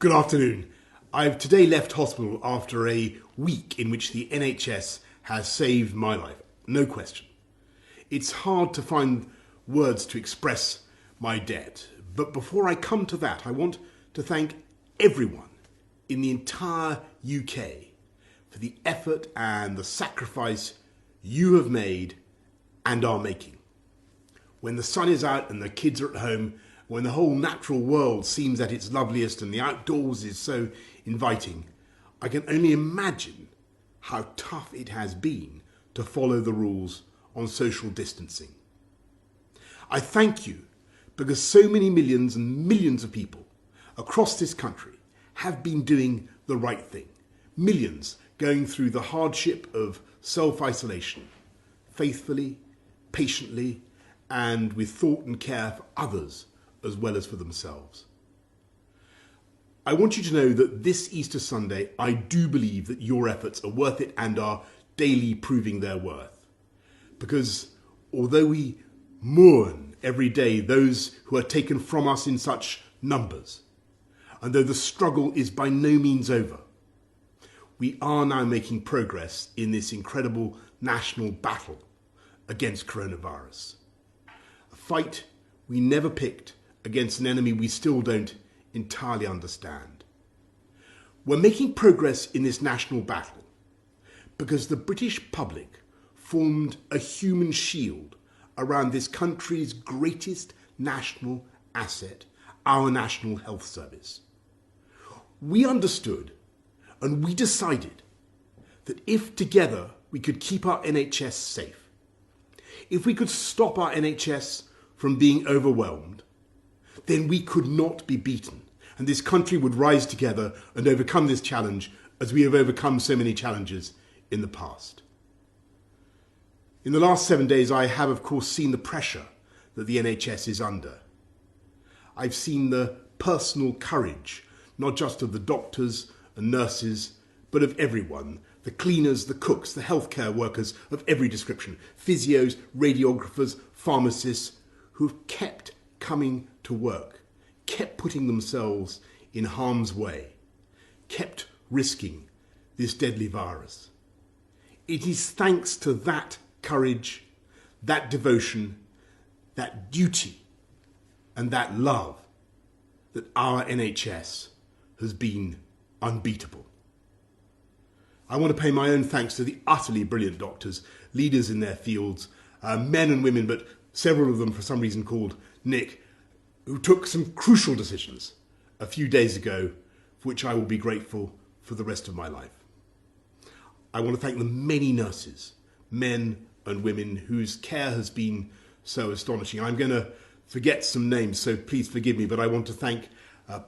Good afternoon. I've today left hospital after a week in which the NHS has saved my life, no question. It's hard to find words to express my debt, but before I come to that, I want to thank everyone in the entire UK for the effort and the sacrifice you have made and are making. When the sun is out and the kids are at home, when the whole natural world seems at its loveliest and the outdoors is so inviting, I can only imagine how tough it has been to follow the rules on social distancing. I thank you because so many millions and millions of people across this country have been doing the right thing. Millions going through the hardship of self-isolation, faithfully, patiently, and with thought and care for others as well as for themselves. I want you to know that this Easter Sunday, I do believe that your efforts are worth it and are daily proving their worth. Because although we mourn every day those who are taken from us in such numbers, and though the struggle is by no means over, we are now making progress in this incredible national battle against coronavirus. A fight we never picked against an enemy we still don't entirely understand. We're making progress in this national battle because the British public formed a human shield around this country's greatest national asset, our National Health Service. We understood and we decided that if together we could keep our NHS safe, if we could stop our NHS from being overwhelmed, then we could not be beaten, and this country would rise together and overcome this challenge as we have overcome so many challenges in the past. In the last 7 days, I have, of course, seen the pressure that the NHS is under. I've seen the personal courage, not just of the doctors and nurses, but of everyone, the cleaners, the cooks, the healthcare workers of every description, physios, radiographers, pharmacists, who have kept coming to work, kept putting themselves in harm's way, kept risking this deadly virus. It is thanks to that courage, that devotion, that duty, and that love that our NHS has been unbeatable. I want to pay my own thanks to the utterly brilliant doctors, leaders in their fields, men and women, but several of them for some reason called Nick, who took some crucial decisions a few days ago, for which I will be grateful for the rest of my life. I want to thank the many nurses, men and women, whose care has been so astonishing. I'm going to forget some names, so please forgive me, but I want to thank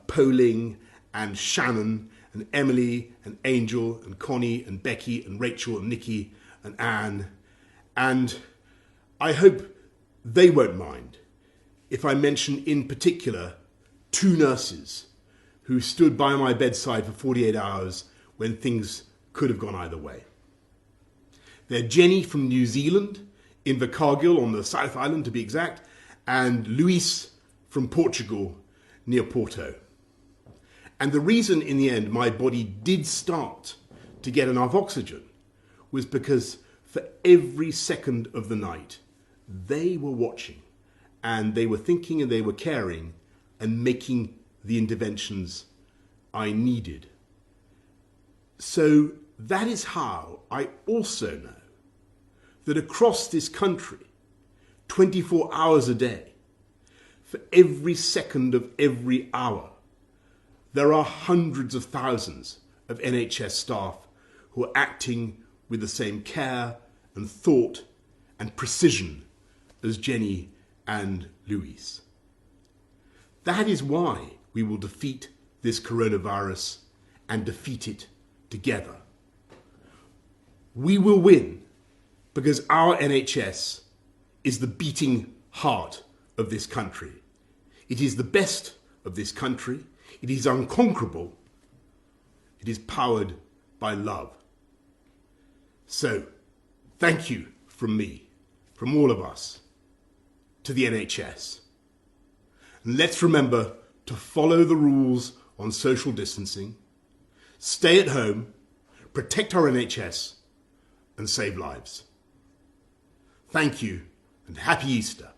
Poling and Shannon and Emily and Angel and Connie and Becky and Rachel and Nikki and Anne. And I hope they won't mind if I mention in particular 2 nurses who stood by my bedside for 48 hours when things could have gone either way. They're Jenny from New Zealand, Invercargill on the South Island to be exact, and Luis from Portugal near Porto. And the reason in the end my body did start to get enough oxygen was because for every second of the night they were watching and they were thinking and they were caring and making the interventions I needed. So that is how I also know that across this country, 24 hours a day, for every second of every hour, there are hundreds of thousands of NHS staff who are acting with the same care and thought and precision as Jenny and Luis. That is why we will defeat this coronavirus and defeat it together. We will win because our NHS is the beating heart of this country. It is the best of this country. It is unconquerable. It is powered by love. So, thank you from me, from all of us, to the NHS. And let's remember to follow the rules on social distancing, stay at home, protect our NHS, and save lives. Thank you, and happy Easter.